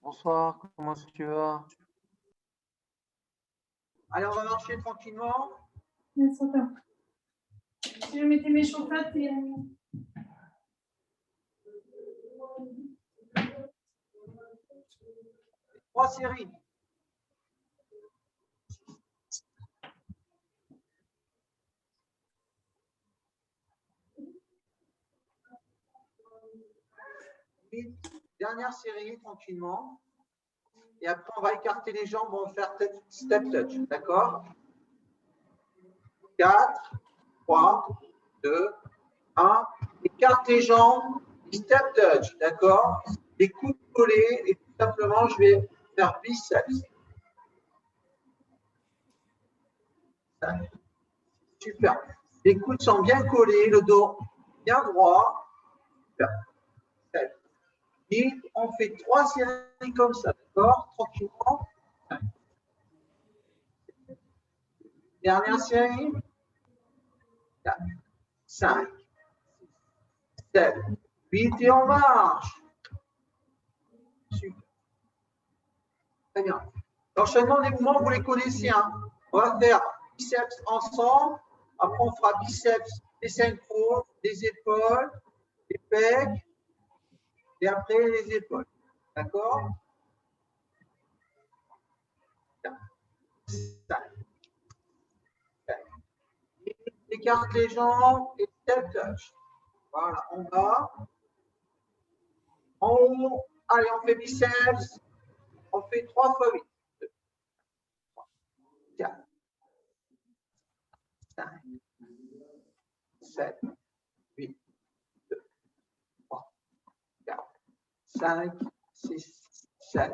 Bonsoir, comment tu vas? Allez, on va marcher tranquillement. Si je mettais mes chauffattes et... Trois séries. Dernière série, tranquillement. Et après, on va écarter les jambes, on va faire step touch. D'accord? 4, 3, 2, 1. Écarte les jambes, step touch. D'accord? Les coudes collés, et tout simplement, je vais faire biceps. Super. Les coudes sont bien collés, le dos bien droit. Super. Et on fait 3 séries comme ça, d'accord? Tranquillement. Dernière série. 4, 5, 7, 8 et on marche. Super. Très bien. L'enchaînement des mouvements, vous les connaissez. Hein? On va faire biceps ensemble. Après, on fera biceps, les synchros, les épaules, les pecs. Et après, les épaules. D'accord? 4, 5, 7. Écarte les jambes et step touch. Voilà, on va. En haut, allez, on fait biceps. On fait 3 fois 8. 2, 3, 4, 5, 7, 8, 2, 3, 4, 5, 6, 7,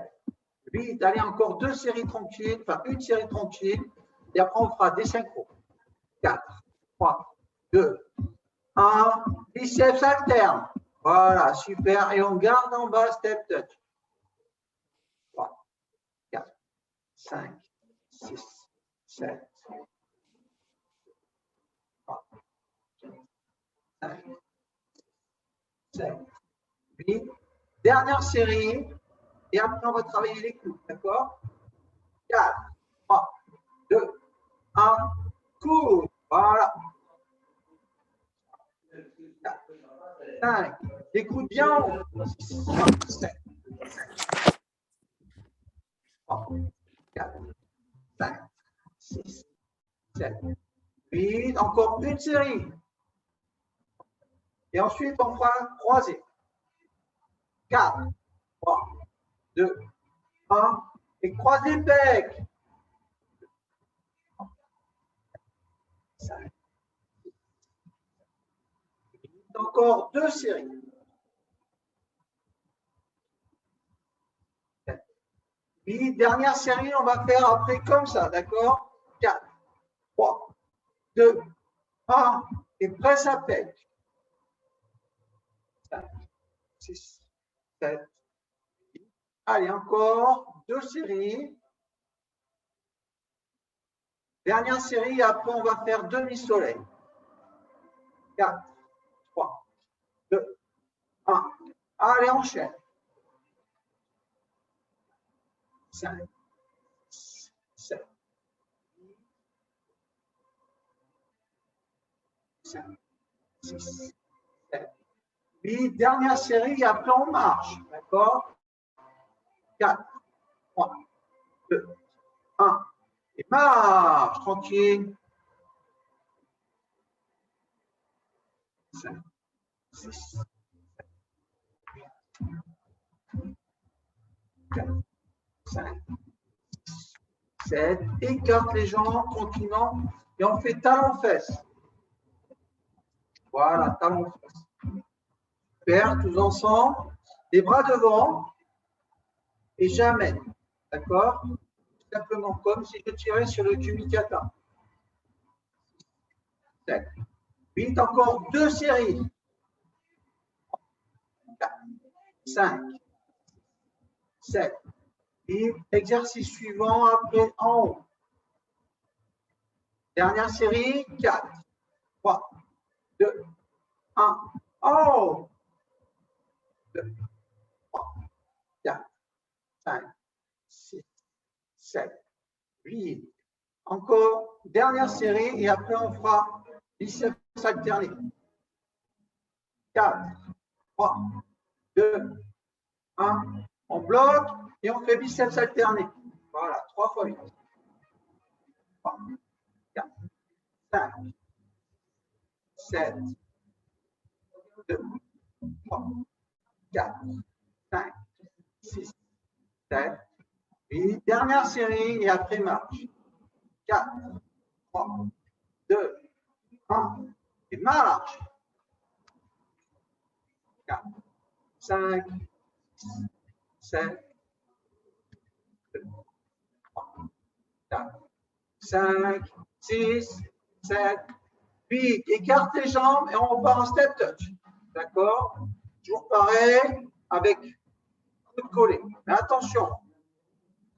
8. Allez, encore 2 séries tranquilles, enfin une série tranquille. Et après, on fera des synchros. 4, 3, 2, 1. Biceps alterne. Voilà, super. Et on garde en bas, step touch. 3, 4, 5, 6, 7, 3, 5, 7, 8. Dernière série. Et après, on va travailler les coudes. D'accord? 4, 3, 2, 1. Coude. Voilà. 4, 5. Les coudes bien haut. 6, 7, 3, 4, 5, 6, 7, 8. Encore une série. Et ensuite, on fera croiser. 4, 3, 2, 1. Et croisez le bec. 5. Encore 2 séries. 8. Dernière série, on va faire après comme ça, d'accord? 4, 3, 2, 1. Et presse à pec. 5, 6, 7. Allez, encore 2 séries. Dernière série, après on va faire demi-soleil. 4, 3, 2, 1. Allez, enchaîne. 5, 7, 5, 6, 7, 8. Dernière série, après on marche. D'accord? 4, 3, 2, 1. Et marche, tranquille. 5, 6, 4, 5, 7. Écarte les jambes tranquillement. Et on fait talon-fesse. Voilà, talon-fesse. Super, tous ensemble. Les bras devant. Et j'amène. D'accord? Simplement comme si je tirais sur le Kumikata. 7, 8, encore 2 séries. 4, 5, 7. Et exercice suivant après en haut. Dernière série, 4, 3, 2, 1. En haut. 2, 3, 4, 5, 6, 7, 8. Encore, dernière série, et après on fera biceps alternés. 4, 3, 2, 1. On bloque et on fait biceps alternés. Voilà, 3 fois 8. 3, 4, 5, 7, 2, 3, 4, 5, 6, 7, 8. Dernière série et après marche. 4, 3, 2, 1. Et marche. 4, 5, 7, 3, 4, 5, 6, 7, 8. Écarte les jambes et on repart en step touch. D'accord? Toujours pareil avec coup de collet. Mais attention,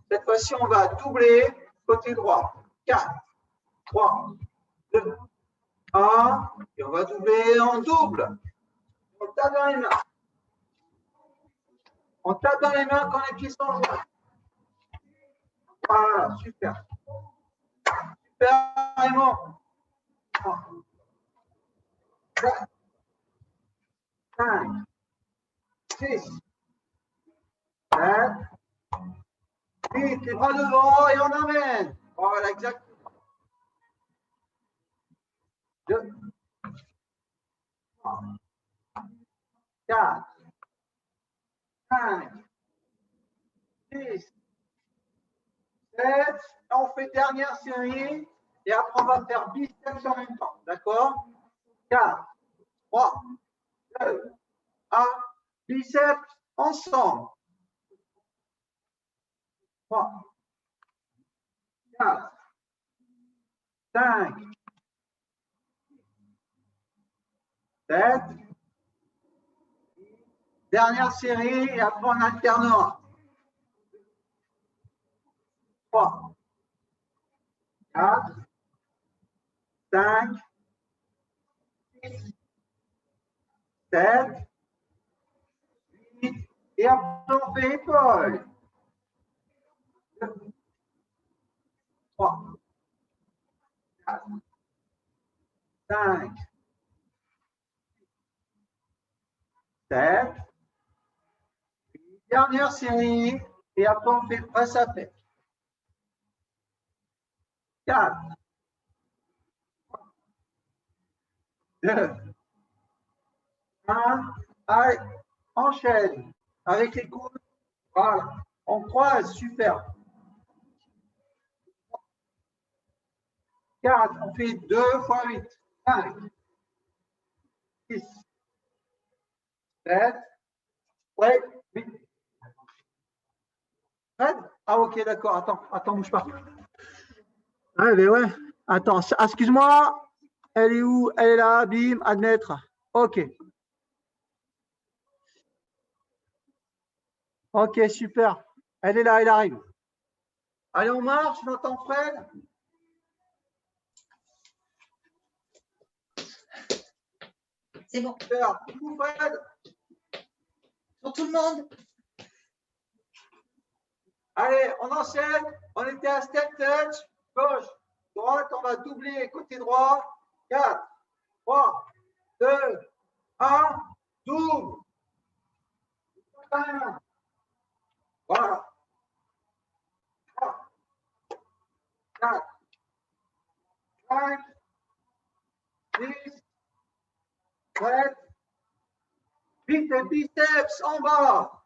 cette fois-ci, on va doubler côté droit. 4, 3, 2, 1. Et on va doubler en double. On tape dans les mains. On tape dans les mains quand les pieds sont joints. Voilà, super. Super, Raymond. 3, 4, 5, 6, 7, 8. Les bras devant et on emmène. Voilà, exactement. 2, 3, 4, 5, 6, 7. On fait dernière série. Et après, on va faire biceps en même temps. D'accord? 4, 3, 2, 1. Biceps ensemble. 3, 4, 5, 7. Dernière série et après on alternera. 3, 4, 5, 6, 7, 8. Et après on fait épaule. 2, 3, 4, 5, 7. Dernière série. Et après on fait presse à tête. 4, 2, 1. Allez, enchaîne avec les coudes. Voilà. On croise, super. 4, on fait 2 fois 8. 5, 6, 7, ouais, 8. Fred? Ah, ok, d'accord. Attends, bouge pas. Ah, mais ouais. Attends, excuse-moi. Elle est où? Elle est là, bim, admettre. Ok. Ok, super. Elle est là, elle arrive. Allez, on marche, j'entends Fred. C'est bon. Super. Coucou Fred. Pour tout le monde. Allez, on enchaîne. On était à step touch. Gauche, droite, on va doubler côté droit. 4, 3, 2, 1. Double. Voilà. 3, 4, 5, 6, 7, 8 et biceps en bas.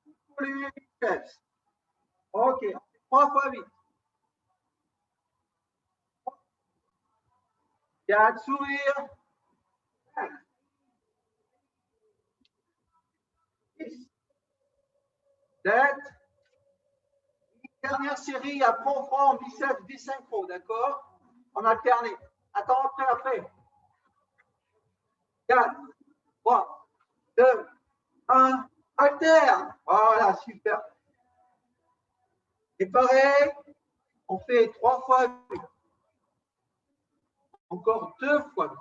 Tous les biceps. Ok, 3 fois 8. 4, sourire. 5, 6, 7. Dernière série, après on fera en biceps bisynchro, d'accord? En alterné. Attends, après. 4, 3, 2, 1, alterne. Voilà, super. Et pareil, on fait 3 fois 8. Encore 2 fois 8.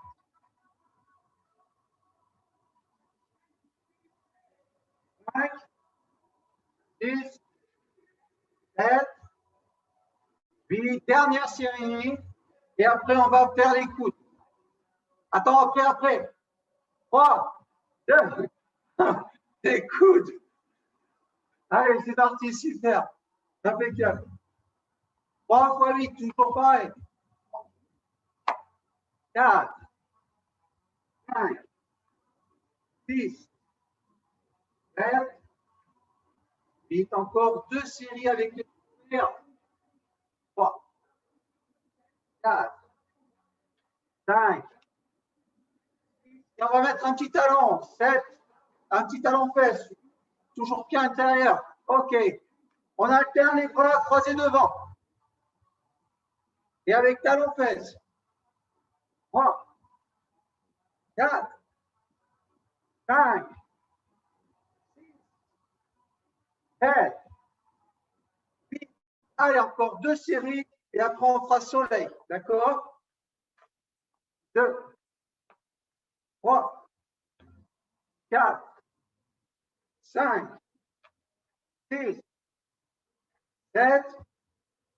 5, 6, 7, 8. Dernière série. Et après, on va faire les coudes. Attends, après. 3, 2, 1. Les coudes. Allez, c'est parti, super. Impeccable. 3 fois 8, toujours pareil. 4, 5, 6, 7, 8. Encore 2 séries avec les coudes. 3, 4, 5. Et on va mettre un petit talon. 7, un petit talon fesse. Toujours pied intérieur. OK. On alterne les bras croisés devant. Et avec talon fesse. 3, 4, 5, 6, 7, 8. Allez, encore 2 séries. Et après, on fera soleil. D'accord? 2, 3, 4, 5, 6, 7.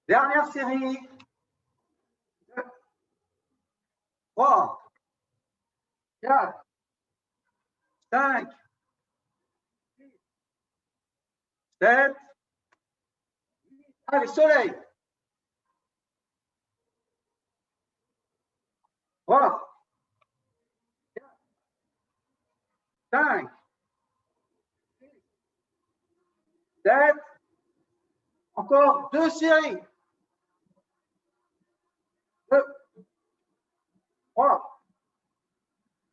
Dernière série. 2, 3, 4, 5, 6, 7. Allez, soleil. 3, 4, 5, 6, 7. Encore 2 séries. 2, 3,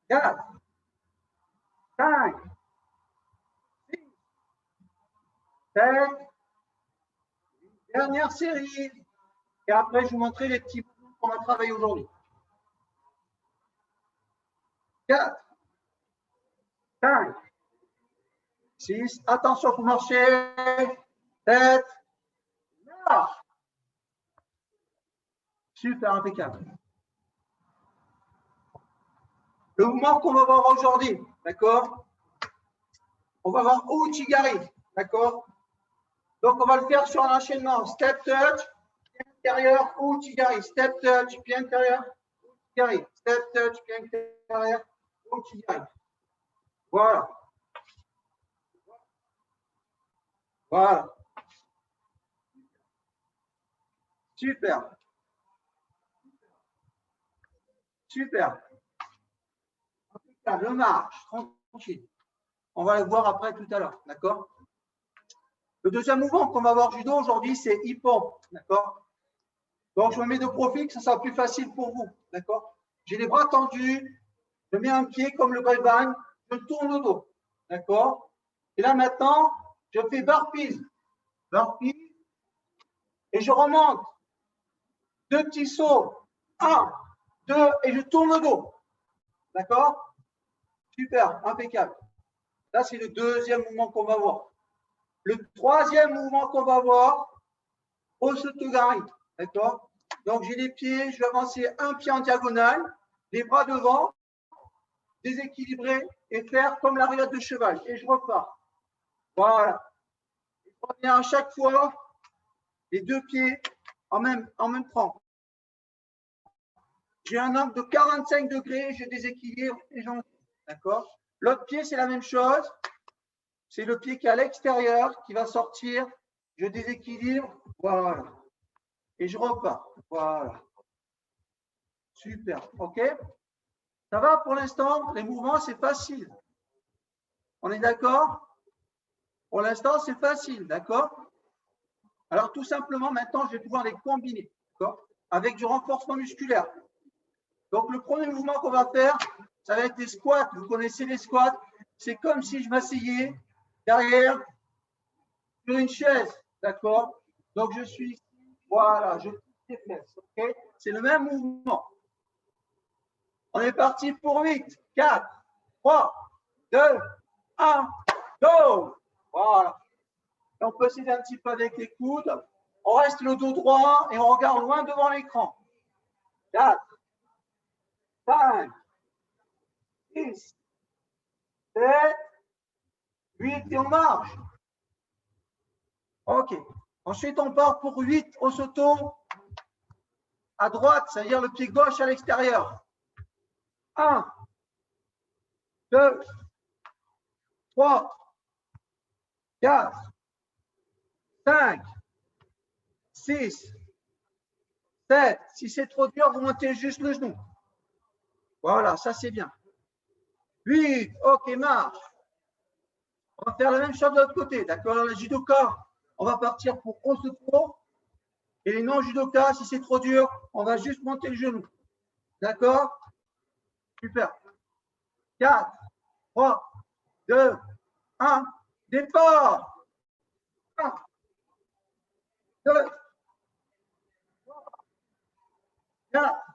4, 5, 6, 7. Dernière série. Et après, je vous montrerai les petits mouvements qu'on va travailler aujourd'hui. 4, 5, 6. Attention, vous marchez. 7. Marche. Super, impeccable. Le mouvement qu'on va voir aujourd'hui, d'accord? On va voir Ouchigari, d'accord? Donc, on va le faire sur un enchaînement. Step touch, pied intérieur, Ouchigari. Step touch, pied intérieur, Ouchigari. Step touch, pied intérieur, Ouchigari. Voilà. Voilà. Super. Super. Le marche, tranquille. On va le voir après tout à l'heure, d'accord? Le deuxième mouvement qu'on va voir judo aujourd'hui, c'est Ippon, d'accord? Donc, je me mets de profil, que ce sera plus facile pour vous, d'accord? J'ai les bras tendus, je mets un pied comme le ball-bang, je tourne le dos, d'accord? Et là, maintenant, je fais burpees, et je remonte. 2 petits sauts, 1, 2, et je tourne le dos, d'accord? Super, impeccable. Là, c'est le deuxième mouvement qu'on va voir. Le troisième mouvement qu'on va voir, Osotogari, d'accord? Donc, j'ai les pieds, je vais avancer un pied en diagonale, les bras devant, déséquilibrer et faire comme l'arrière de cheval. Et je repars. Voilà. Je reviens à chaque fois, les 2 pieds en même temps. J'ai un angle de 45 degrés, je déséquilibre et j'en. D'accord? L'autre pied, c'est la même chose. C'est le pied qui est à l'extérieur, qui va sortir. Je déséquilibre. Voilà. Et je repars. Voilà. Super. OK? Ça va pour l'instant? Les mouvements, c'est facile. On est d'accord? Pour l'instant, c'est facile. D'accord? Alors, tout simplement, maintenant, je vais pouvoir les combiner. D'accord? Avec du renforcement musculaire. Donc, le premier mouvement qu'on va faire, ça va être des squats. Vous connaissez les squats? C'est comme si je m'asseyais derrière sur une chaise. D'accord? Donc, je suis ici. Voilà, je pousse les fesses. OK? C'est le même mouvement. On est parti pour 8, 4, 3, 2, 1, go! Voilà. Et on peut s'aider un petit peu avec les coudes. On reste le dos droit et on regarde loin devant l'écran. 4, 5, 6, 7, 8 et on marche. OK. Ensuite, on part pour 8 au sauto à droite, c'est-à-dire le pied gauche à l'extérieur. 1, 2, 3, 4, 5, 6, 7. Si c'est trop dur, vous montez juste le genou. Voilà, ça c'est bien. 8, OK, marche. On va faire la même chose de l'autre côté, d'accord? La judoka, on va partir pour au sauto. Et les non-judoka, si c'est trop dur, on va juste monter le genou. D'accord? Super. 4, 3, 2, 1. Départ. 1, 2, 4,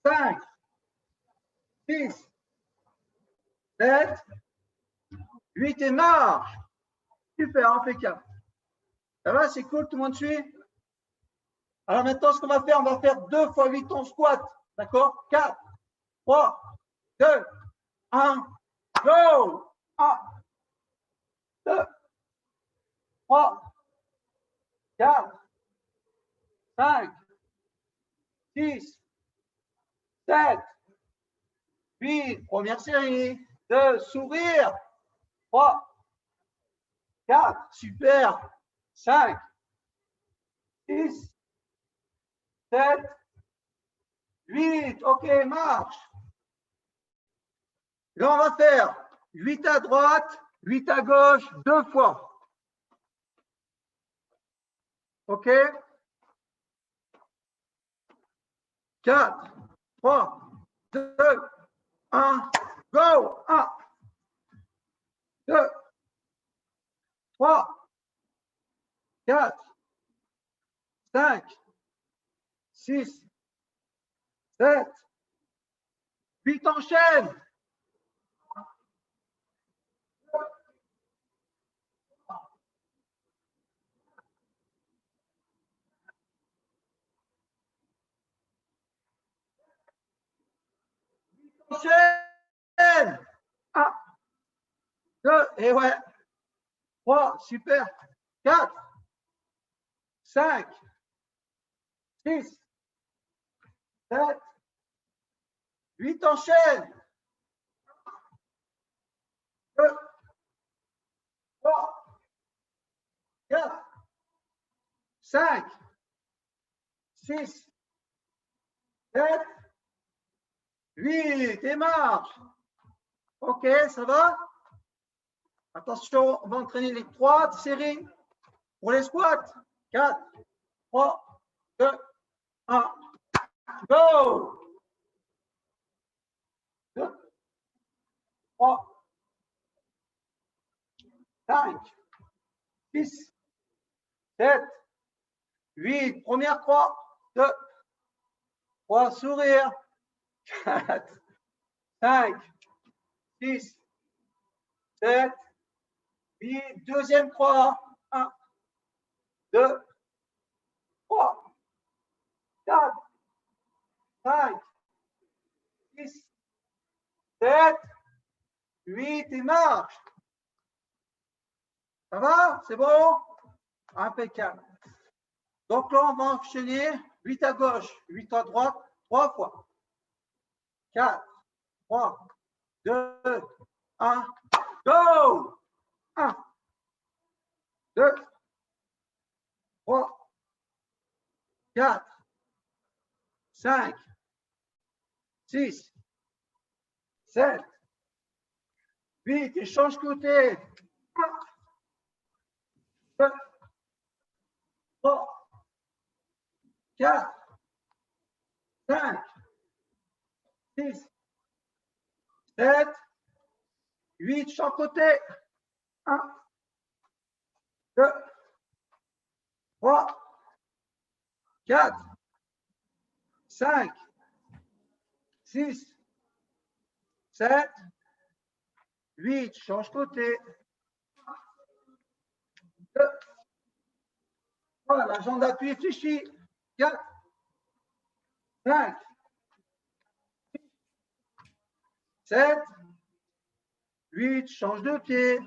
5, 6, 7, 8 et marche. Super, impeccable. Ça va, c'est cool, tout le monde suit? Alors maintenant, ce qu'on va faire, on va faire 2 fois 8 en squat. D'accord? 4, 3, 2, 1, go! 1, 2, 3, 4, 5, 6, 7, 8. Première série. 2, sourire. 3, 4, super. 5, 6, 7, 8. OK, marche. Là, on va faire 8 à droite, 8 à gauche, 2 fois. OK? 4, 3, 2, 1, go! 1, 2, 3, 4, 5, 6, 7, 8, enchaîne. Enchaîne. 1, 2, et ouais. 3, super. 4, 5, 6, 7, 8, enchaîne. 2, 3, 4, 5, 6, 7, 8, et marche. OK, ça va? Attention, on va entraîner les 3 séries pour les squats. 4, 3, 2, 1, go! 2, 3, 5, 6, 7, 8. Première croix. 2, 3, sourire. 4, 5, 6, 7, 8. Deuxième croix. 1, 2, 3, 4, 5, 6, 7, 8 et marche. Ça va? C'est bon? Impeccable. Donc là, on va enchaîner 8 à gauche, 8 à droite, 3 fois. 4, 3, 2, 1, go! 1, 2, 3, 4, 5, 6, 7, 8, et change côté. 1, 2, 3, 4, 5, 6, 7, 8, change côté. 1, 2, 3, 4, 5, 6, 7, 8, change côté. 2, voilà, la jambe d'appui fléchie. 4, 5, 7, 8, change de pied.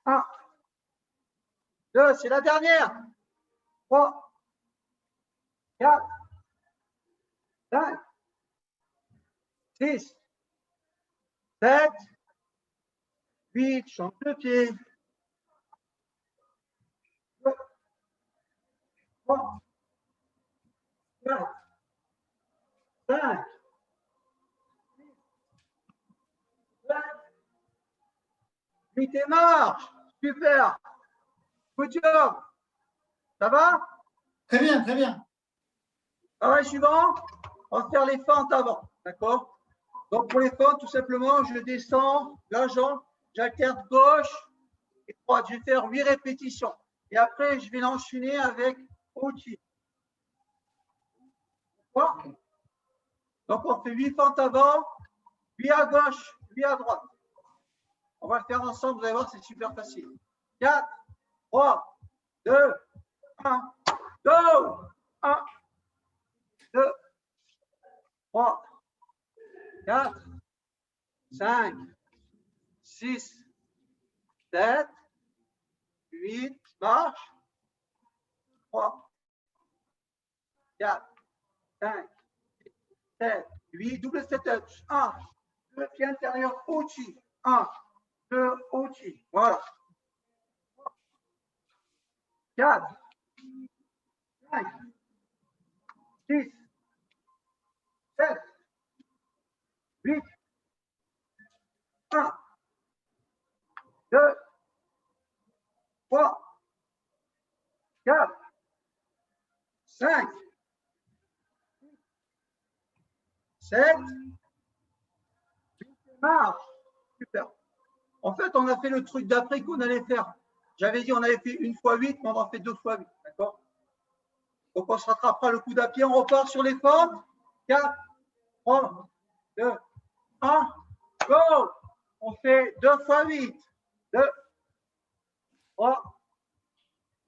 1, 2, c'est la dernière. 3, 4, 5, 6, 7, 8, change de pied. 2, 3, 4, 5, 7, 8 et marche. Super. Good job. Ça va? Très bien, très bien. Travail suivant, on va faire les fentes avant. D'accord? Donc, pour les fentes, tout simplement, je descends la jambe, j'alterne gauche et droite. Je vais faire 8 répétitions. Et après, je vais l'enchaîner avec outil. D'accord? Donc, on fait 8 fentes avant, 8 à gauche, 8 à droite. On va le faire ensemble, vous allez voir, c'est super facile. 4, 3, 2, 1, go! 1, 2, 3, 4, 5, 6, 7, 8, marche. 3, 4, 5, 7, 8, double setup. 1, 2, pied intérieur, outil. 1, 2, outil. Voilà. 4, 5, 6, 7, 8, 1, 2, 3, 4, 5, 7, 8, marche. Super. En fait, on a fait le truc d'après qu'on allait faire. J'avais dit on avait fait 1 fois 8, mais on en fait 2 fois 8. D'accord? Donc, on se rattrapera le coup d'apied. On repart sur les fentes. 4, 3, 2, 1, go! On fait 2 fois 8. 2, 3,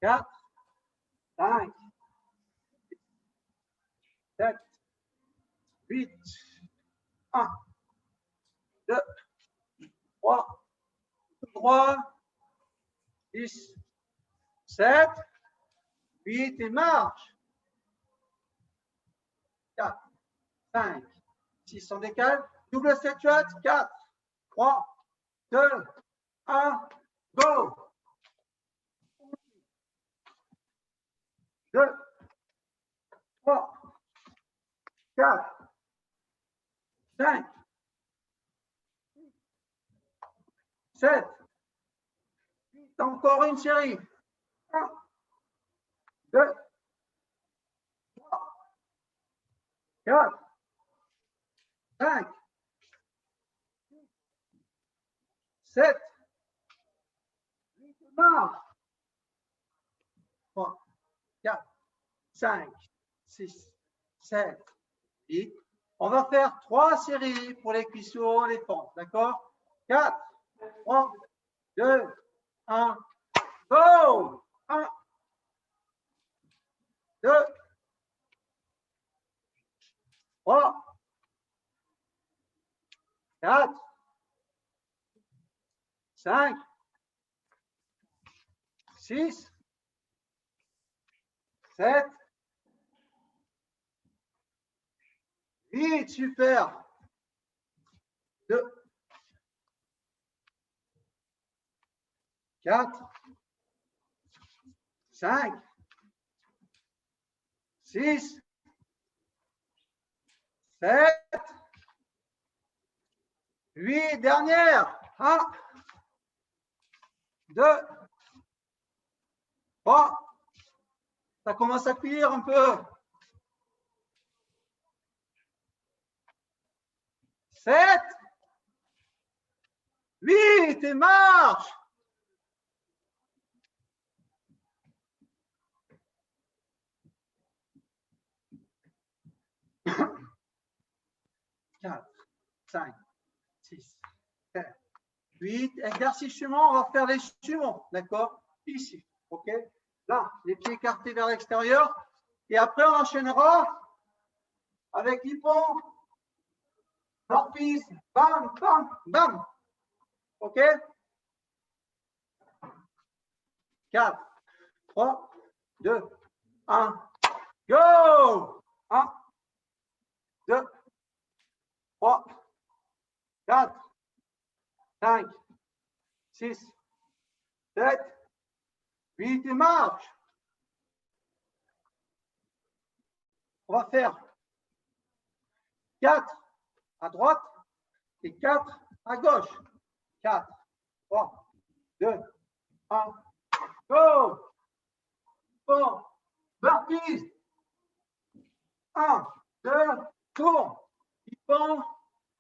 4, 5, 7, 8, 1, 2, 3, 3, 6, 7, 8 et marche. 4, 5, 6, on décale. Double setup, 4, 3, 2, 1, go! 2, 3, 4, 5, 7, 8, encore une série. 1, 2, 3, 4, 5, 7, 8, marche. 3, 4, 5, 6, 7, 8. On va faire 3 séries pour les cuissots, les pentes. D'accord? 4, 3, 2, 1, go! 1, 2, 3, 4, 5, 6, 7, 8, super. 2, 4, 5, 6, 7, 8, dernière. 1, 2, 3. Ça commence à cuire un peu. 7, 8 et marche. 4, 5, 6, 7, 8. Exercice suivant, on va faire les suivants. D'accord? Ici. OK? Là, les pieds écartés vers l'extérieur. Et après, on enchaînera avec l'hippon. Torpille. Bam, bam, bam. OK? 4, 3, 2, 1. Go! 1, 2, 3, 4, 5, 6, 7, 8 et marche. On va faire 4 à droite et 4 à gauche. 4, 3, 2, 1, go! Bon, burpees. 1, 2, tourne. Hippon,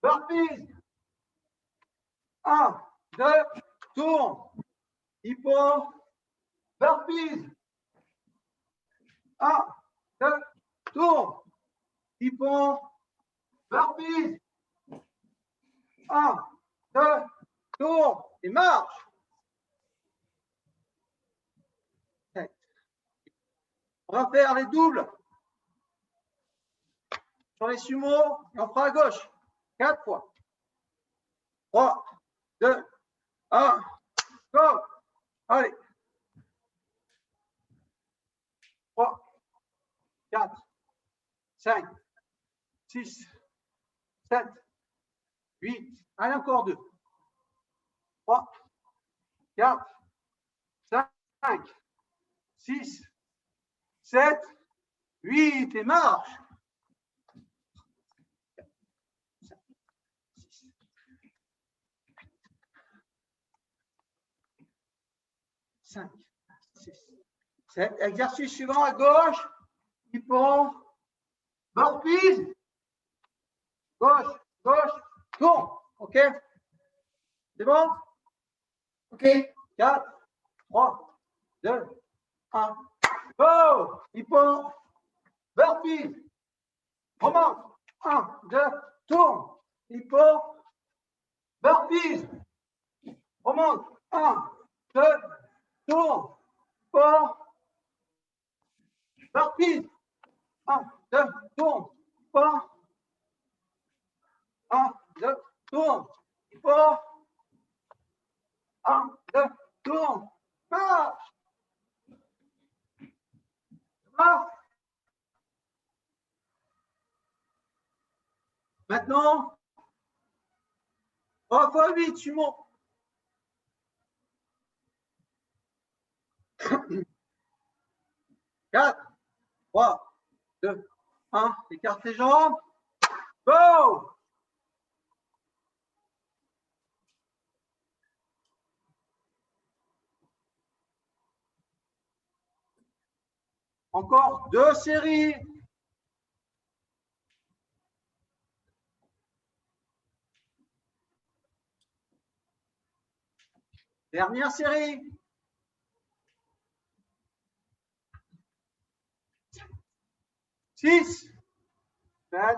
burpees. 1, 2, tourne. Hippon, burpees. 1, 2, tourne. Hippon, burpees. 1, 2, tourne. Et marche. On va faire les doubles sur les sumos et on fera à gauche. 4 fois. 3, 2, 1, go! Allez. 3, 4, 5, 6, 7, 8. Allez, encore 2. 3, 4, 5, 6, 7, 8 et marche. 5, 6, 7. Exercice suivant à gauche. Hippon. Burpees. Gauche, gauche, tourne. OK? C'est bon? OK. 4, 3, 2, 1. Go! Hippon. Burpees. Remonte. 1, 2, tourne. Hippon. Burpees. Remonte. 1, 2, tourne. Hippon. Burpees. 1, 2, tourne. Hippon. 1, 2, tourne. Hippon. 1, 2, tourne. Marche. Marche. Maintenant, 3 fois 8, sumo. 4, 3, 2, 1. Écarte les jambes. Go! Encore 2 séries. Dernière série. 6, 7,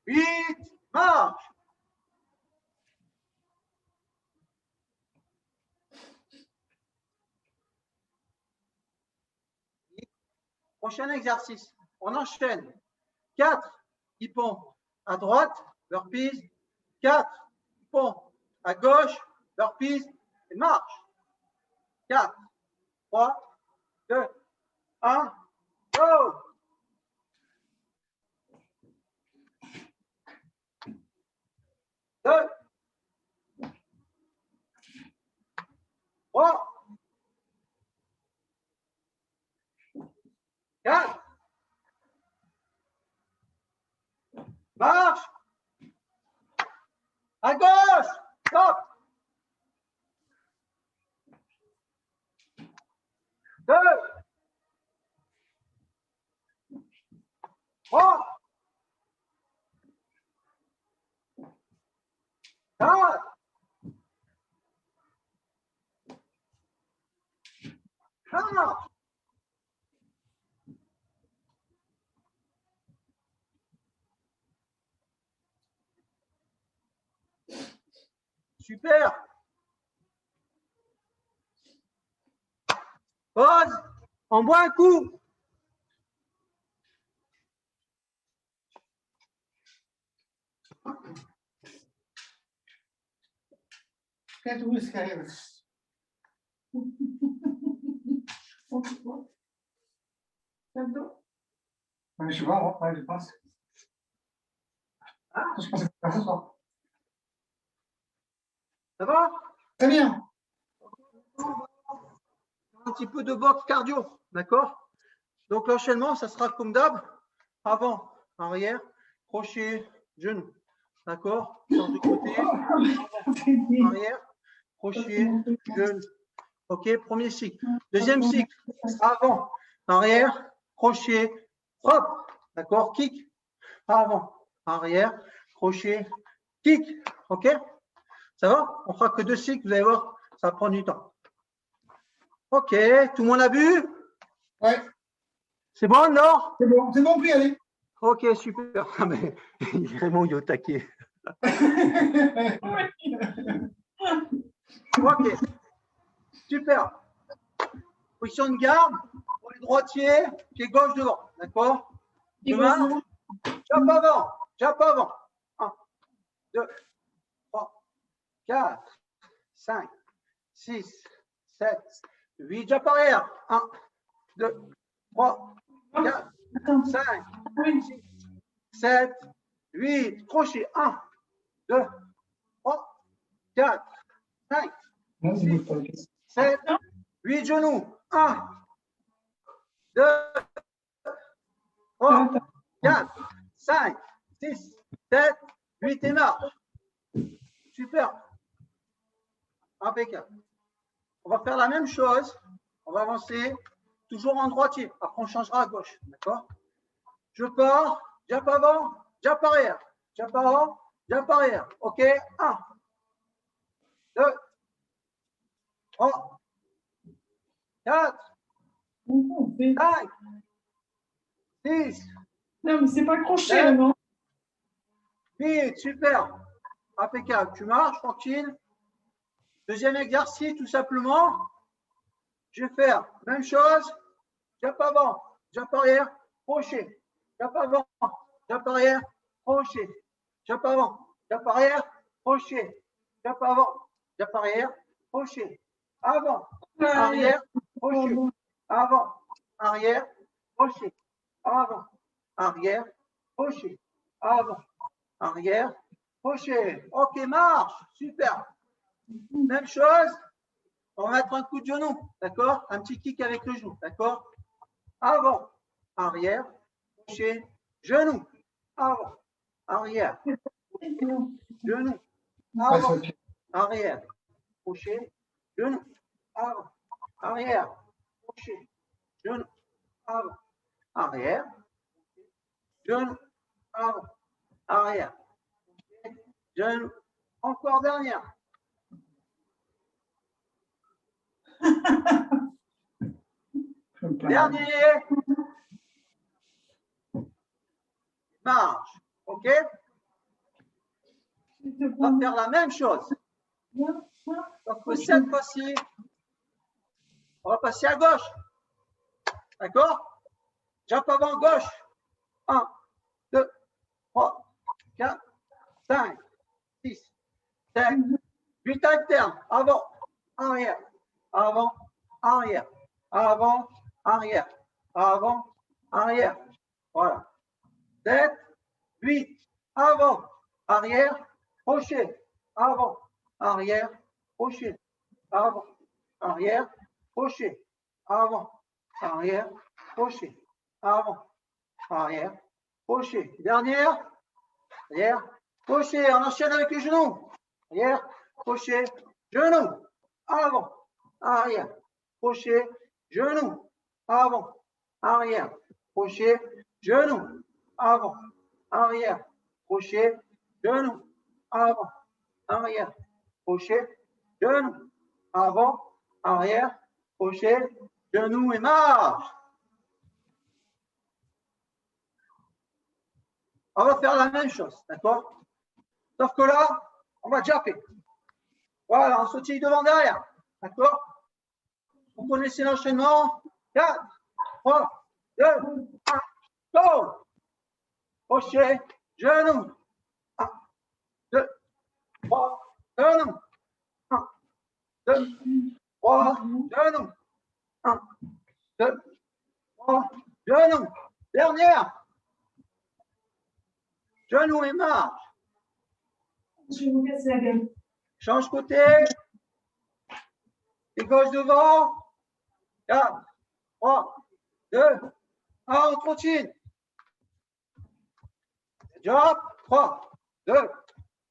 8, marche. Prochain exercice. On enchaîne. 4 hippons à droite, burpees. 4 hippons à gauche, burpees et marche. 4, 3, 2, 1, go! 2, 3, 4, marche, à gauche, stop, 2, 3, 4, 5. Super. Pause. On boit un coup. Get whisky. Je sais pas, ouais, je pense. Hein? Je pense que c'est ce soir. Ça va? Très bien. Un petit peu de boxe cardio, d'accord? Donc l'enchaînement, ça sera comme d'hab. Avant, arrière, crochet, genou. D'accord? Change de côté. Avant, arrière, crochet, genou. OK, premier cycle. Deuxième cycle. Avant, arrière, crochet, hop. D'accord? Kick. Avant, arrière, crochet, kick. OK? Ça va? On fera que 2 cycles, vous allez voir, ça va prendre du temps. OK, tout le monde a vu? Ouais, C'est bon, non? c'est bon, puis allez. OK, super. Ah, mais Raymond, il est au taquet. OK, super. Position de garde pour les droitiers, pied gauche devant. D'accord? Demain, jump avant. 1, 2, 3, 4, 5, 6, 7, 8. Jump arrière. 1, 2, 3, 4, 5, 6, 7, 8. Crochet. 1, 2, 3, 4, 5, Non, il bouge pas le caisse. 7, 8 genoux. 1, 2, 3, 4, 5, 6, 7, 8 et marche. Super. Impeccable. On va faire la même chose. On va avancer toujours en droitier. Après, on changera à gauche. D'accord? Je pars. Jump avant. Jump arrière. Jump avant. Jump arrière. OK? 1, 2, 3, 4, 5, 6, Non, mais c'est pas crochet, 7, non? 8. Super. Impeccable. Tu marches tranquille. Deuxième exercice, tout simplement. Je vais faire même chose. Jump avant. Jump arrière. Crochet. Jump avant. Jump arrière. Crochet. Jump avant. Jump arrière. Crochet. Jump avant. Jump arrière. Crochet. Avant. Arrière. Crochet. Avant. Arrière. Crochet. Avant. Arrière. Crochet. Avant. Arrière. Crochet. OK, marche. Super. Même chose. On va mettre un coup de genou. D'accord? Un petit kick avec le genou. D'accord? Avant. Arrière. Crochet. Genou. Avant. Arrière. Genou. Ouais, Avant. c'est ok. Arrière. Crochet. Genou. Avant. Arrière. Crochet. Genou. Avant. Arrière. Genou. Avant. Arrière. Genou. Encore dernière. Dernier. Marche. OK? On va faire la même chose. Donc, cette fois-ci, on va passer à gauche. D'accord? Jump avant gauche. 1, 2, 3, 4, 5, 6, 7, 8 alternes. Avant, arrière, avant, arrière, avant, arrière, avant, arrière. Voilà. 7, 8, avant, arrière, crochet, avant, arrière, crochet, avant, arrière, crochet, avant, arrière, crochet, avant, arrière, crochet. Dernière, arrière, crochet, on enchaîne avec les genoux. Arrière, crochet, genou, avant, arrière, crochet, genou, avant, arrière, crochet, genou, avant, arrière, crochet, genou, avant, arrière, crochet, genou, avant, arrière, crochet, genou et marche. On va faire la même chose, d'accord? Sauf que là, on va jumper. Voilà, on sautille devant derrière, d'accord? Vous connaissez l'enchaînement. 4, 3, 2, 1, go! Crochet, genou. 1, 2, 3, genou. 1, 2, 3, genou. 1, 2, 3, genou. Dernière. Genou et marche. Je vais vous casser la gueule. Change côté. Et gauche devant. 4, 3, 2, 1, on continue. Job. 3, 2,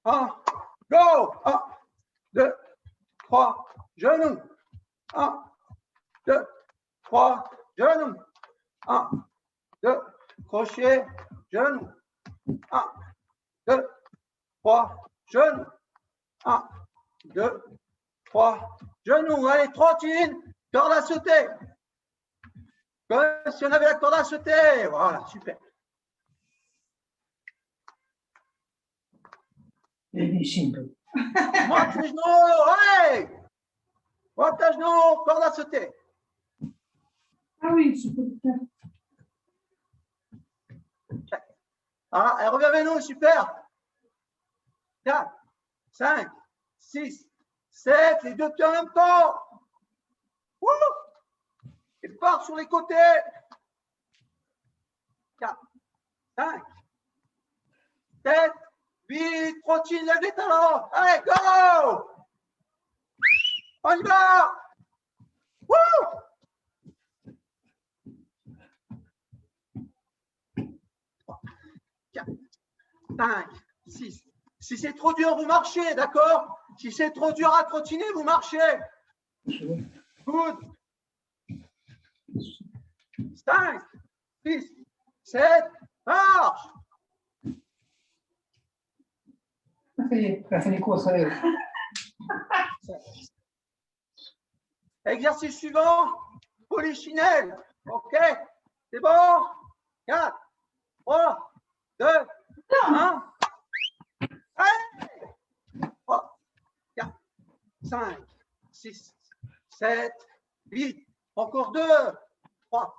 1, go. 1, 2, 3, genou. 1, 2, 3, genou. 1, 2, crochet, genou. 1, 2, 3, genou. 1, 2, 3, genou. Allez, trottine, corde à sauter. Comme si on avait la corde à sauter. Voilà, super. Monte les genoux, allez. Monte les genoux, corde à sauter. Ah oui, je peux le faire. Ah, elle revient avec nous, super. 4, 5, 6, 7, les deux pieds en même temps. Wouh! Et part sur les côtés. 4, 5, 7, 8, trottine, lève les talons. Allez, go! On y va! Wouh! 4, 5, 6. Si c'est trop dur, vous marchez, d'accord? Si c'est trop dur à trottiner, vous marchez. Good. 5, 6, 7, marche. Ça y est, elle a fait les courses, ça y est. Exercice suivant, polichinelle. OK? C'est bon? 4, 3, 2, 1. Allez! 3, 4, 5, 6, 7, 8. Encore 2, 3,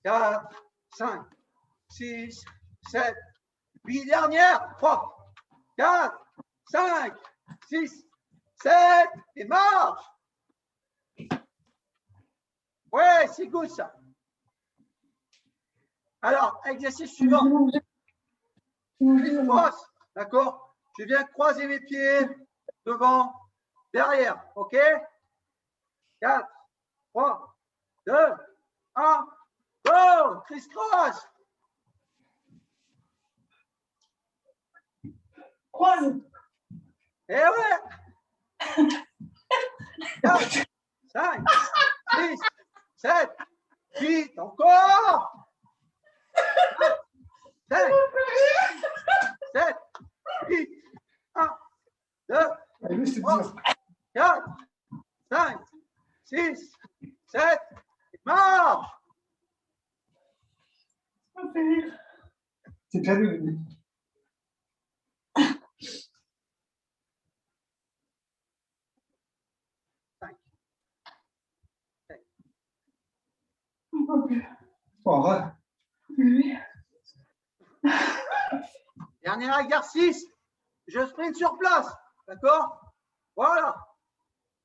4, 5, 6, 7, 8. Dernière. 3, 4, 5, 6, 7. Et marche. Ouais, c'est good ça. Alors, exercice suivant. Je croise, d'accord? Je viens croiser mes pieds devant, derrière, ok? 4, 3, 2, 1, go! Criss-cross! Croise. Eh ouais! 4, 5, 6, 7, 8, encore! 5, 7, 8, 1, 2, Allez, lui, c'est 3, dur. 4, 5, 6, 7, marche! Ça me fait rire. C'est déjà vu. Bon, va. Oui. Dernier exercice, je sprint sur place, d'accord? Voilà.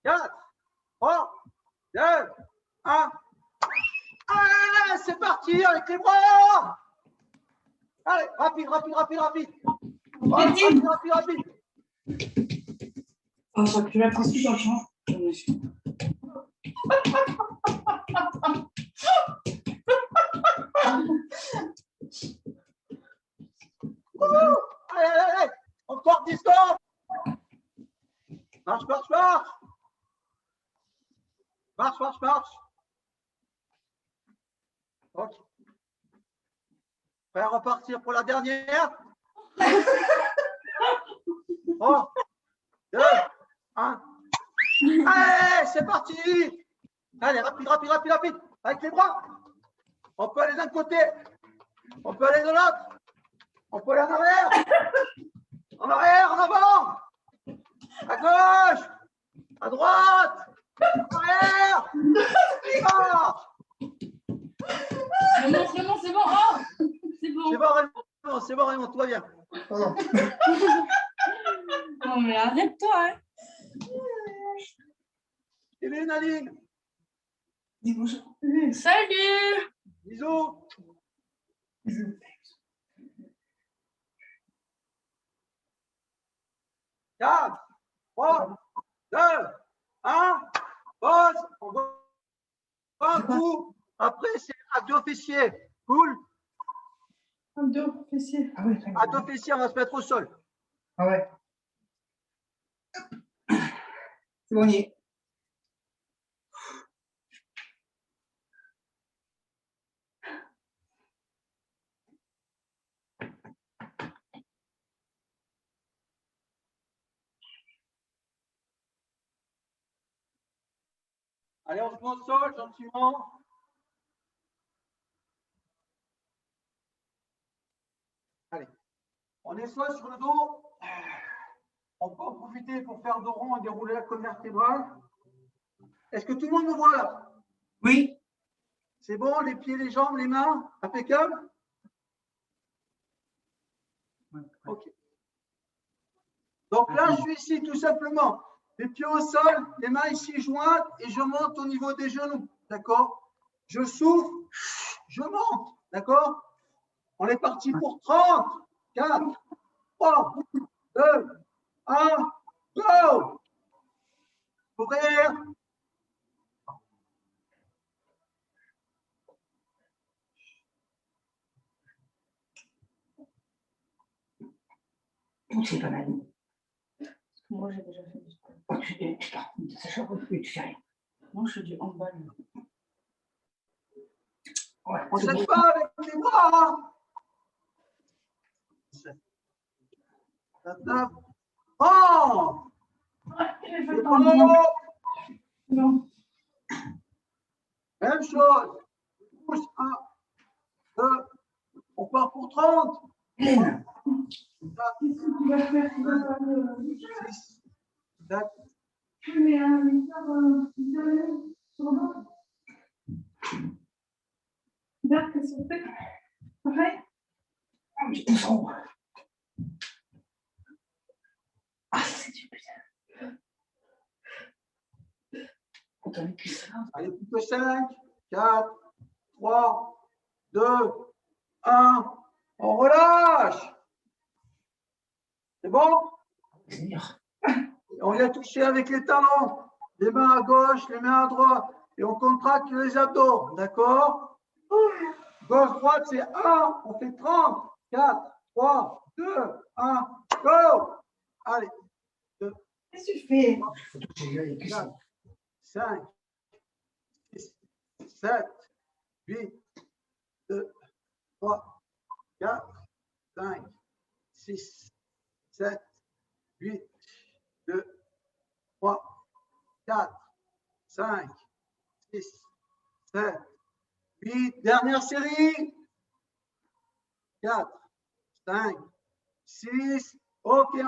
4, 3, 2, 1. Allez, c'est parti avec les bras. Allez, rapide, rapide, rapide, rapide. Rapide, rapide, rapide. Oh, j'aurais pu mettre un super champ. Allez, allez, allez. Encore 10 secondes. Marche, marche, marche. Marche, marche, marche. Ok. Prêt à repartir pour la dernière. 3, 2, 1. Allez, c'est parti. Allez, rapide, rapide, rapide, rapide. Avec les bras. On peut aller d'un côté. On peut aller de l'autre. On peut aller en arrière. En arrière, en avant. À gauche. À droite. En arrière. Ah, C'est bon, c'est bon, c'est bon. Oh, c'est bon. c'est bon, Raymond. C'est bon, Raymond. Tout va bien. Pardon. Non, mais arrête-toi. Hein. Et les Nadine. Dis bonjour. Salut. Bisous. Bisous. 4, 3, 2, 1. Pause. On va un coup. Après, c'est abdos fessiers. Cool. Abdos, fessiers. Ah ouais, très bien. Abdos fessiers, on va se mettre au sol. Ah ouais. C'est bon, on y est. Allez, on se met au sol gentiment. Allez. On est soit sur le dos. On peut en profiter pour faire dos rond et dérouler la colonne vertébrale. Est-ce que tout le monde me voit là? Oui. C'est bon, les pieds, les jambes, les mains, impeccable? Ok. Donc là, je suis ici tout simplement. Les pieds au sol, les mains ici jointes et je monte au niveau des genoux. D'accord? Je souffle, je monte. D'accord? On est parti pour 30, 4, 3, 2, 1, go! Courir. C'est pas mal. Moi, j'ai déjà fait du sport. Oh, tu pars. Ça chaque fois que tu fais rien. Moi, je fais du handball. Ouais, On ne c'est s'aide bon. pas avec les bras. Hein. 29. Oh! Ouais, j'ai fait C'est le bon. handball. Non. Même chose. Pousse 1, 2. On part pour 30. Hélène. 4, Qu'est-ce que tu vas faire? Tu vas faire 6, 7. Oui, mais un sur l'autre. Regarde, qu'est-ce qu'on fait? Pareil? Je descends. Ah, c'est super. Attends, puis ça. Allez, plus que 5, 4, 3, 2, 1. On relâche. C'est bon? C'est dur. On vient toucher avec les talons. Les mains à gauche, les mains à droite. Et on contracte les abdos. D'accord? Gauche-droite, c'est 1. On fait 30. 4, 3, 2, 1. Go! Allez. 2, Qu'est-ce que tu fais? 4, 5, 6, 7, 8, 2, 3, 4, 5, 6, 7, 8, 2, 3, 4, 5, 6, 7, 8. Dernière série. 4, 5, 6. Ok,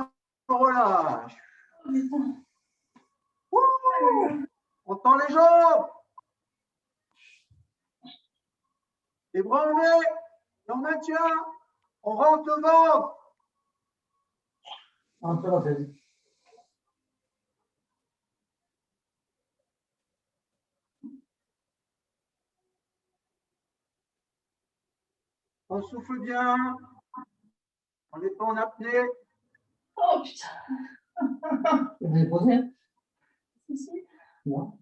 on relâche. Wouh! On tend les jambes. Les bras levés. Et on maintient. On rentre le ventre. Un peu la tête. On souffle bien. On n'est pas en apnée. Oh putain. Vous avez posé? Si. Non.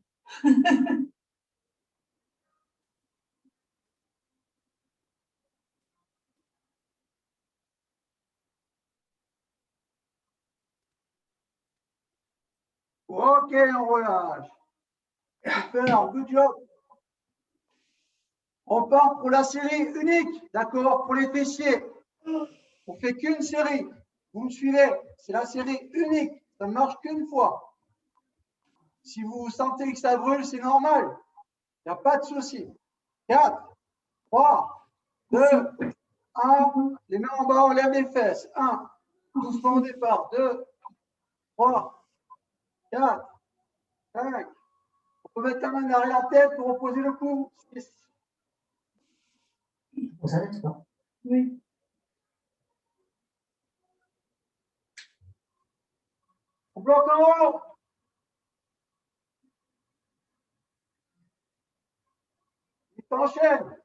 Ok, on relâche. Super, good job. On part pour la série unique, d'accord, pour les fessiers. On ne fait qu'une série. Vous me suivez, c'est la série unique. Ça ne marche qu'une fois. Si vous sentez que ça brûle, c'est normal. Il n'y a pas de souci. 4, 3, 2, 1. Les mains en bas, on lève les fesses. 1. Doucement au départ. 2, 3, 4, 5. On peut mettre la main derrière la tête pour reposer le cou. 6. On s'arrête pas. Oui. On bloque en haut. Enchaîne.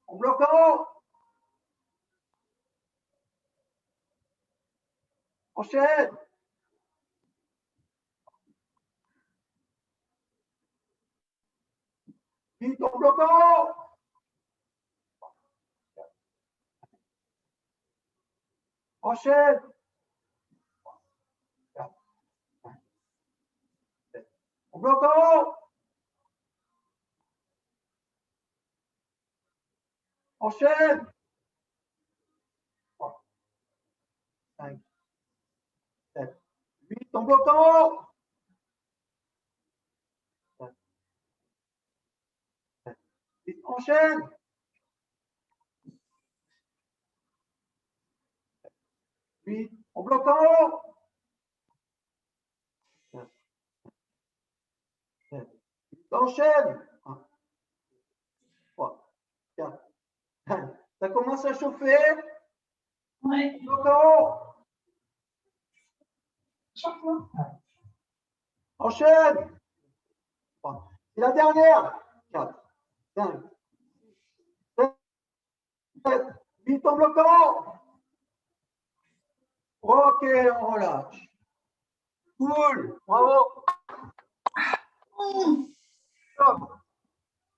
En bloquant. Enchaîne. Vite en bloquant. Enchaîne. En bloquant. Enchaîne. 3, 5, 7, 8 en bloquant. 7, 8, enchaîne. 8 en bloquant. 7, 8, enchaîne. 1, 3, 4, 5. Ça commence à chauffer. Ouais. Bloquant. Enchaîne. 3. Et la dernière. 4, 5, 7, 8 en bloquant. Ok, on relâche. Cool. Bravo. Top.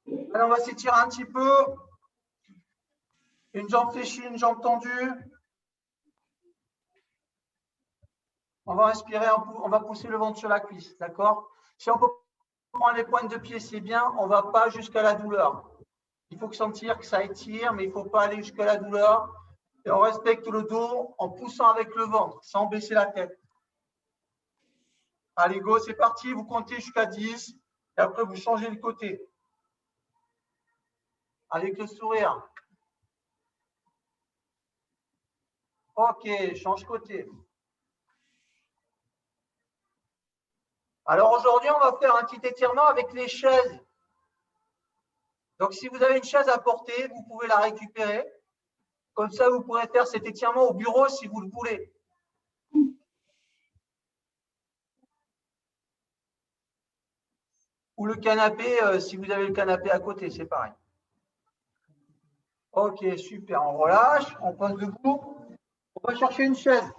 Allez, on va s'étirer un petit peu. Une jambe fléchie, une jambe tendue. On va respirer, on va pousser le ventre sur la cuisse, d'accord? Si on peut prendre les pointes de pied, c'est bien. On ne va pas jusqu'à la douleur. Il faut sentir que ça étire, mais il ne faut pas aller jusqu'à la douleur. Et on respecte le dos en poussant avec le ventre, sans baisser la tête. Allez, go, c'est parti. Vous comptez jusqu'à 10. Et après, vous changez de côté. Avec le sourire. Ok, change côté. Alors aujourd'hui, on va faire un petit étirement avec les chaises. Donc si vous avez une chaise à porter, vous pouvez la récupérer. Comme ça, vous pourrez faire cet étirement au bureau si vous le voulez. Ou le canapé, si vous avez le canapé à côté, c'est pareil. Ok, super, on relâche, on passe debout. On va chercher une chaise.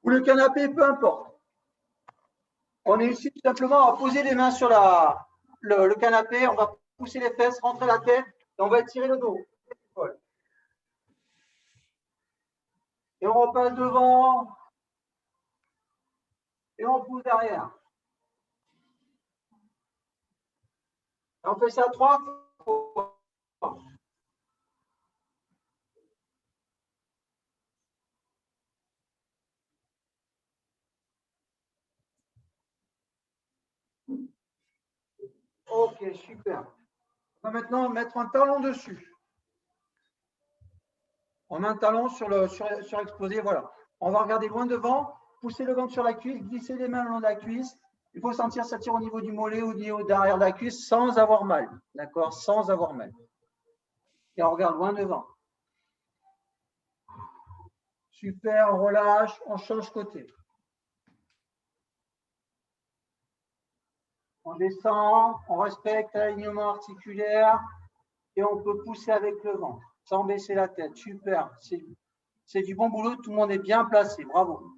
Ou le canapé, peu importe. On est ici tout simplement à poser les mains sur le canapé, on va pousser les fesses, rentrer la tête et on va étirer le dos. Et on repasse devant et on pousse derrière. Et on fait ça 3 fois. Ok, super. On va maintenant mettre un talon dessus. On met un talon sur exposé, voilà. On va regarder loin devant, pousser le ventre sur la cuisse, glisser les mains le long de la cuisse. Il faut sentir ça tire au niveau du mollet ou au niveau derrière de la cuisse sans avoir mal. D'accord? Sans avoir mal. Et on regarde loin devant. Super, on relâche, on change côté. On descend, on respecte l'alignement articulaire et on peut pousser avec le ventre, sans baisser la tête. Super, c'est du bon boulot, tout le monde est bien placé, bravo.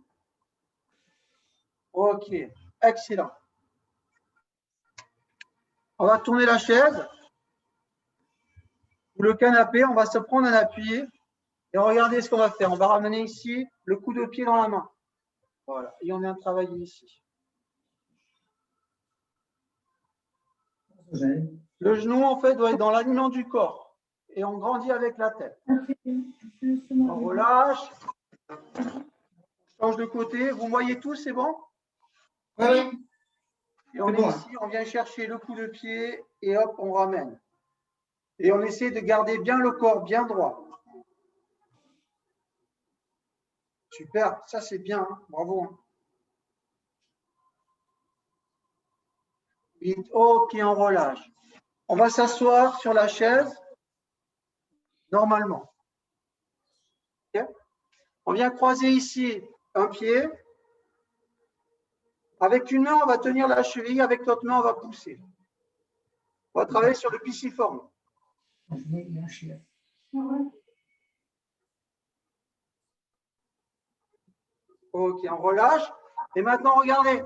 Ok, excellent. On va tourner la chaise ou le canapé, on va se prendre un appui et regardez ce qu'on va faire. On va ramener ici le coup de pied dans la main. Voilà, et on vient travailler ici. Le genou, en fait, doit être dans l'alignement du corps et on grandit avec la tête. On relâche, on change de côté. Vous voyez tout, c'est bon? Oui. Et on est ici, on vient chercher le coup de pied et hop, on ramène. Et on essaie de garder bien le corps bien droit. Super, ça c'est bien, hein, bravo. Hein. Ok, on relâche. On va s'asseoir sur la chaise normalement. Okay. On vient croiser ici un pied. Avec une main, on va tenir la cheville. Avec l'autre main, on va pousser. On va travailler sur le piciforme. Je mets bien chier. Ok, on relâche. Et maintenant, regardez.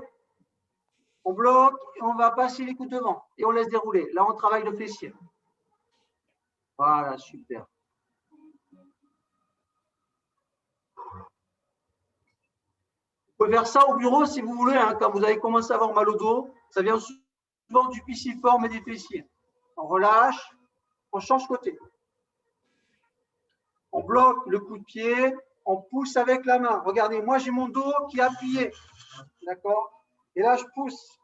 On bloque et on va passer les coudes devant. Et on laisse dérouler. Là, on travaille le fessier. Voilà, super. Vous pouvez faire ça au bureau si vous voulez, hein, quand vous avez commencé à avoir mal au dos. Ça vient souvent du piciforme et des fessiers. On relâche, on change côté. On bloque le coup de pied, on pousse avec la main. Regardez, moi j'ai mon dos qui est appuyé. D'accord? Et là, je pousse.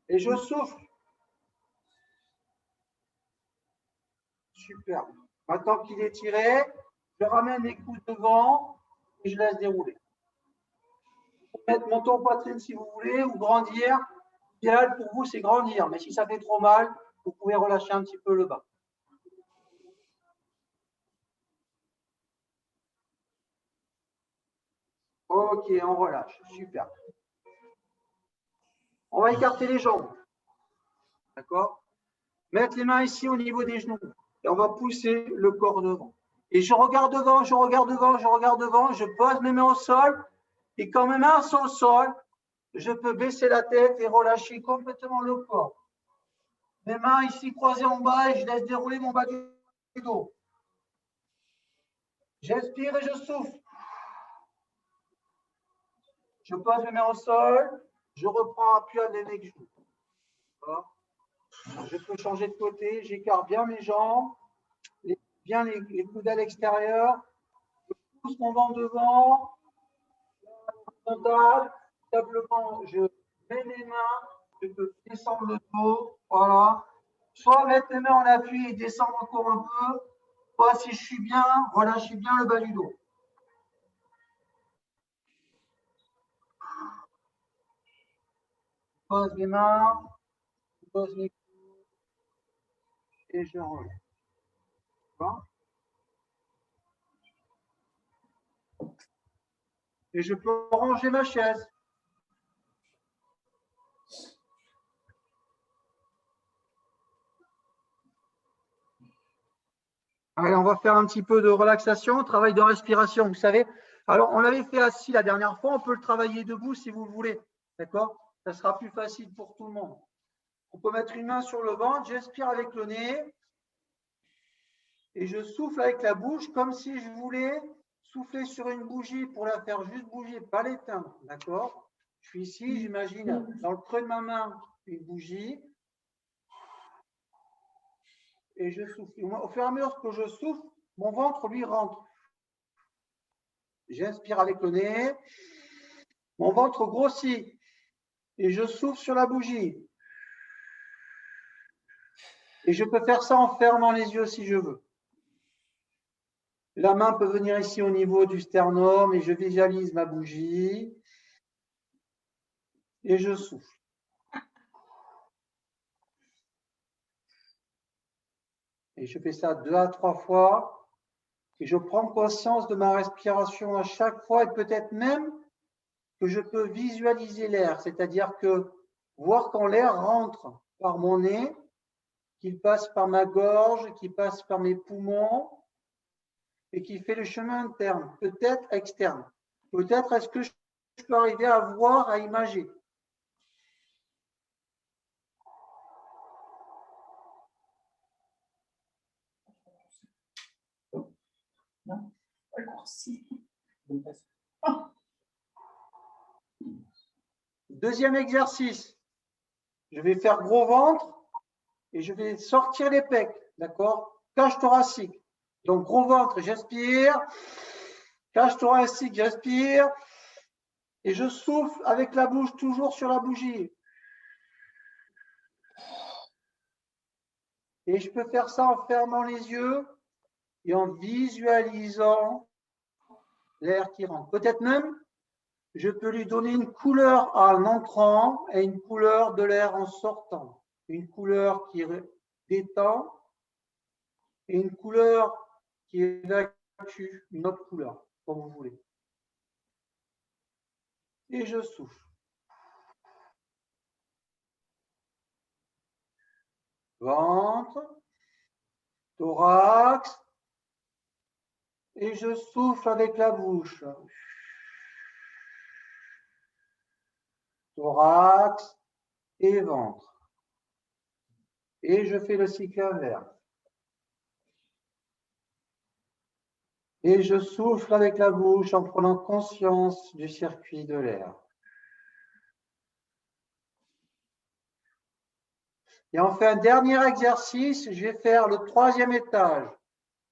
Et je souffle. Super. Maintenant qu'il est tiré, je ramène les coudes devant et je laisse dérouler. Vous pouvez mettre menton poitrine si vous voulez ou grandir. L'idéal pour vous, c'est grandir. Mais si ça fait trop mal, vous pouvez relâcher un petit peu le bas. Ok, on relâche. Super. On va écarter les jambes. D'accord? Mettre les mains ici au niveau des genoux. Et on va pousser le corps devant. Et je regarde devant, je regarde devant, je regarde devant. Je pose mes mains au sol. Et quand mes mains sont au sol, je peux baisser la tête et relâcher complètement le corps. Mes mains ici croisées en bas et je laisse dérouler mon bas du dos. J'inspire et je souffle. Je pose mes mains au sol. Je reprends appui à mes genoux. Je peux changer de côté. J'écarte bien mes jambes. Bien les coudes à l'extérieur. Je pousse mon ventre devant. Frontal. Simplement, je mets mes mains. Je peux descendre le dos. Voilà. Soit mettre mes mains en appui et descendre encore un peu. Soit si je suis bien, relâchez bien le bas du dos. Je pose mes mains. Je pose mes coudes. Et je relâche. Et je peux ranger ma chaise. Allez, on va faire un petit peu de relaxation, travail de respiration, vous savez. Alors, on l'avait fait assis la dernière fois, on peut le travailler debout si vous le voulez. D'accord? Ça sera plus facile pour tout le monde. On peut mettre une main sur le ventre, j'inspire avec le nez et je souffle avec la bouche comme si je voulais souffler sur une bougie pour la faire juste bouger, pas l'éteindre. D'accord? Je suis ici, j'imagine dans le creux de ma main une bougie et je souffle. Au fur et à mesure que je souffle, mon ventre lui rentre. J'inspire avec le nez, mon ventre grossit et je souffle sur la bougie. Et je peux faire ça en fermant les yeux si je veux. La main peut venir ici au niveau du sternum et je visualise ma bougie et je souffle. Et je fais ça 2 à 3 fois et je prends conscience de ma respiration à chaque fois et peut-être même que je peux visualiser l'air, c'est-à-dire que voir quand l'air rentre par mon nez, qu'il passe par ma gorge, qu'il passe par mes poumons et qui fait le chemin interne, peut-être externe. Peut-être est-ce que je peux arriver à voir, à imager. Deuxième exercice. Je vais faire gros ventre et je vais sortir les pecs, d'accord? Cage thoracique. Donc gros ventre, j'inspire. Cage thoracique, j'inspire. Et je souffle avec la bouche toujours sur la bougie. Et je peux faire ça en fermant les yeux et en visualisant l'air qui rentre. Peut-être même, je peux lui donner une couleur en entrant et une couleur de l'air en sortant. Une couleur qui détend et une couleur qui évacue une autre couleur, comme vous voulez. Et je souffle. Ventre, thorax, et je souffle avec la bouche. Thorax et ventre. Et je fais le cycle inverse. Et je souffle avec la bouche en prenant conscience du circuit de l'air. Et on fait un dernier exercice. Je vais faire le 3e étage.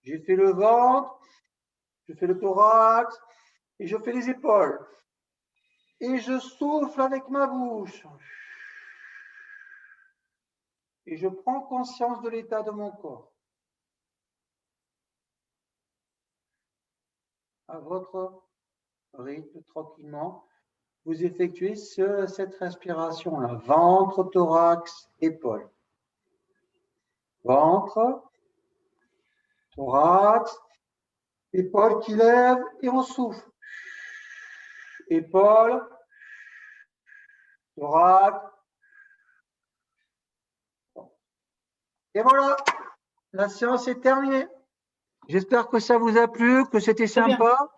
J'ai fait le ventre, je fais le thorax et je fais les épaules. Et je souffle avec ma bouche. Et je prends conscience de l'état de mon corps. À votre rythme, tranquillement, vous effectuez cette respiration-là. Ventre, thorax, épaules. Ventre, thorax, épaules qui lèvent et on souffle. Épaules, thorax. Et voilà, la séance est terminée. J'espère que ça vous a plu, que c'était Très bien. sympa.